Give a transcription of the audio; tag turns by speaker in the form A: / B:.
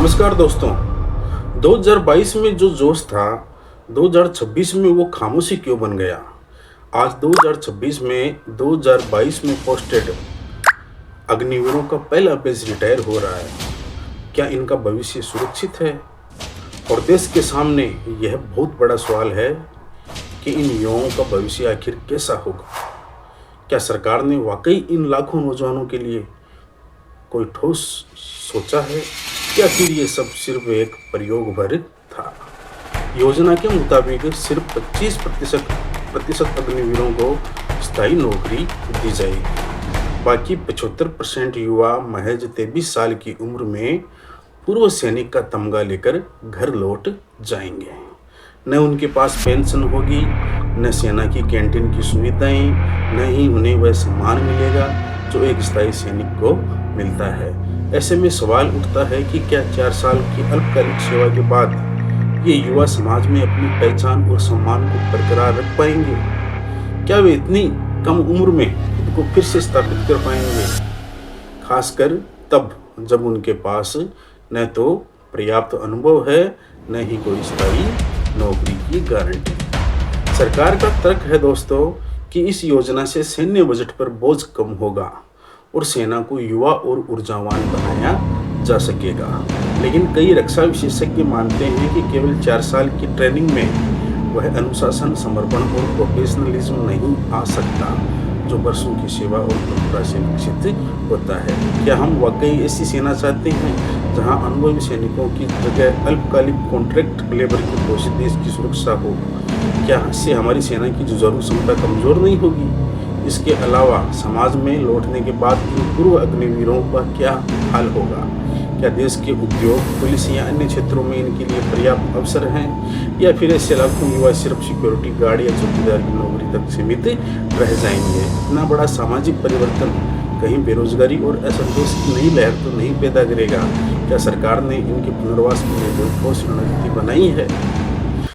A: नमस्कार दोस्तों। 2022 में जो जोश था, 2026 में वो खामोशी क्यों बन गया? आज 2026 में 2022 में पोस्टेड अग्निवीरों का पहला बैच रिटायर हो रहा है। क्या इनका भविष्य सुरक्षित है? और देश के सामने यह बहुत बड़ा सवाल है कि इन युवाओं का भविष्य आखिर कैसा होगा? क्या सरकार ने वाकई इन लाखों नौजवानों के लिए कोई ठोस सोचा है, या फिर ये सब सिर्फ एक प्रयोग भर था? योजना के मुताबिक सिर्फ 25% अग्निवीरों को स्थायी नौकरी दी जाएगी। बाकी 75% युवा महज 23 साल की उम्र में पूर्व सैनिक का तमगा लेकर घर लौट जाएंगे। न उनके पास पेंशन होगी, न सेना की कैंटीन की सुविधाएं, न ही उन्हें वह सम्मान मिलेगा जो एक स्थायी सैनिक को मिलता है। ऐसे में सवाल उठता है कि क्या 4 साल की अल्पकालिक सेवा के बाद ये युवा समाज में अपनी पहचान और सम्मान को बरकरार रख पाएंगे? क्या वे इतनी कम उम्र में खुद को फिर से स्थापित कर पाएंगे, खासकर तब जब उनके पास न तो पर्याप्त अनुभव है, न ही कोई स्थायी नौकरी की गारंटी। सरकार का तर्क है दोस्तों कि इस योजना से सैन्य बजट पर बोझ कम होगा और सेना को युवा और ऊर्जावान बनाया जा सकेगा। लेकिन कई रक्षा विशेषज्ञ मानते हैं कि केवल 4 साल की ट्रेनिंग में वह अनुशासन, समर्पण और प्रोफेशनलिज्म नहीं आ सकता जो वर्षों की सेवा और परंपरा से विकसित होता है। क्या हम वाकई ऐसी सेना चाहते हैं जहां अनुभवी सैनिकों की जगह अल्पकालिक कॉन्ट्रैक्ट लेबर की घोषित देश की सुरक्षा हो? क्या इससे हमारी सेना की जुझारू क्षमता कमजोर नहीं होगी? इसके अलावा समाज में लौटने के बाद इन पूर्व अग्निवीरों का क्या हाल होगा? क्या देश के उद्योग, पुलिस या अन्य क्षेत्रों में इनके लिए पर्याप्त अवसर हैं, या फिर ऐसे लाखों युवा सिर्फ सिक्योरिटी गार्ड या चौकीदार की नौकरी तक सीमित रह जाएंगे? इतना बड़ा सामाजिक परिवर्तन कहीं बेरोजगारी और असंतोष की नई लहर तो नहीं पैदा करेगा? क्या सरकार ने इनके पुनर्वास के लिए कोई ठोस रणनीति बनाई है?